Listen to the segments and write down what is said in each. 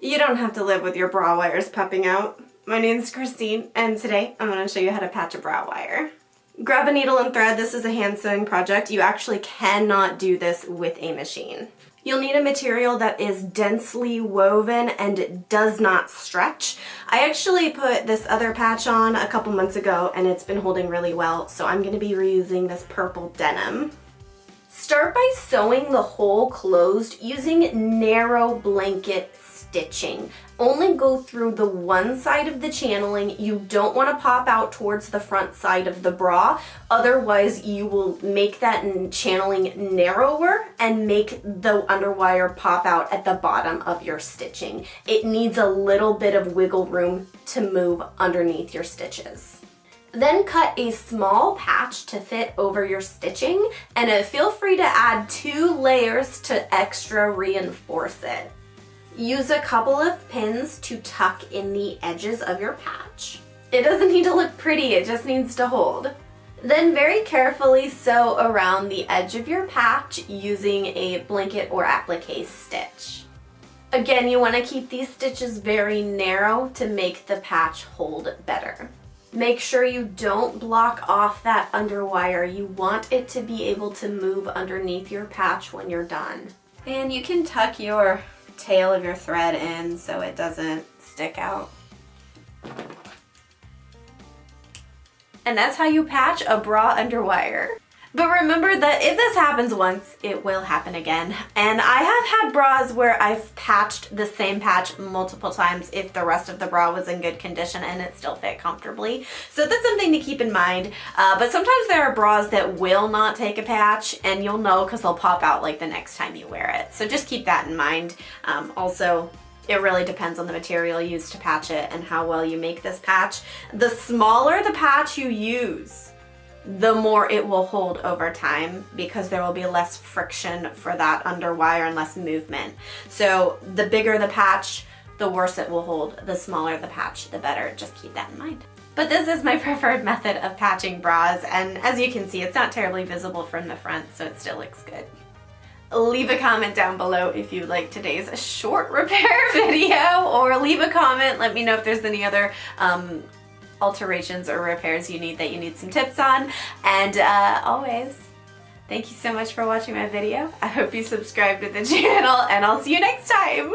You don't have to live with your bra wires popping out. My name's Christine, and today I'm going to show you how to patch a bra wire. Grab a needle and thread. This is a hand sewing project. You actually cannot do this with a machine. You'll need a material that is densely woven and does not stretch. I actually put this other patch on a couple months ago and it's been holding really well, so I'm going to be reusing this purple denim. Start by sewing the hole closed using narrow blanket stitching. Only go through the one side of the channeling. You don't want to pop out towards the front side of the bra, otherwise you will make that channeling narrower and make the underwire pop out at the bottom of your stitching. It needs a little bit of wiggle room to move underneath your stitches. Then cut a small patch to fit over your stitching, and feel free to add 2 layers to extra reinforce it. Use a couple of pins to tuck in the edges of your patch. It doesn't need to look pretty, it just needs to hold. Then very carefully sew around the edge of your patch using a blanket or applique stitch. Again, you want to keep these stitches very narrow to make the patch hold better. Make sure you don't block off that underwire. You want it to be able to move underneath your patch when you're done. And you can tuck your tail of your thread in so it doesn't stick out. And that's how you patch a bra underwire. But remember that if this happens once, it will happen again. And I have had bras where I've patched the same patch multiple times if the rest of the bra was in good condition and it still fit comfortably. So that's something to keep in mind. But sometimes there are bras that will not take a patch, and you'll know because they'll pop out like the next time you wear it. So just keep that in mind. Also, it really depends on the material used to patch it and how well you make this patch. The smaller the patch you use, the more it will hold over time because there will be less friction for that underwire and less movement. So the bigger the patch, the worse it will hold. The smaller the patch, the better. Just keep that in mind. But this is my preferred method of patching bras, and as you can see, it's not terribly visible from the front, so it still looks good. Leave a comment down below if you like today's short repair video, or leave a comment, let me know if there's any other alterations or repairs you need some tips on. And always, thank you so much for watching my video. I hope you subscribe to the channel, and I'll see you next time.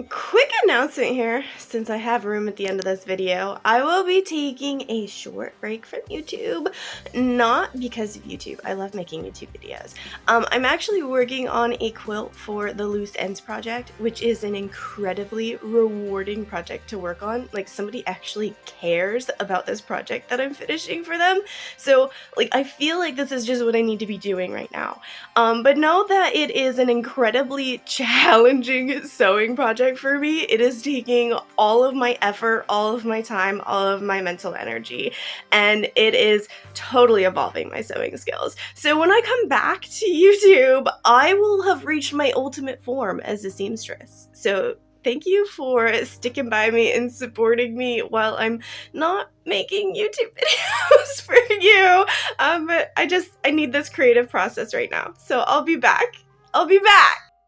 Quick announcement here, since I have room at the end of this video. I will be taking a short break from YouTube, not because of YouTube. I love making YouTube videos. I'm actually working on a quilt for the Loose Ends project, which is an incredibly rewarding project to work on. Like, somebody actually cares about this project that I'm finishing for them. So, like, I feel like this is just what I need to be doing right now. But know that it is an incredibly challenging sewing project for me. It is taking all of my effort, all of my time, all of my mental energy, and it is totally evolving my sewing skills. So when I come back to YouTube, I will have reached my ultimate form as a seamstress. So thank you for sticking by me and supporting me while I'm not making YouTube videos for you. I need this creative process right now. So I'll be back.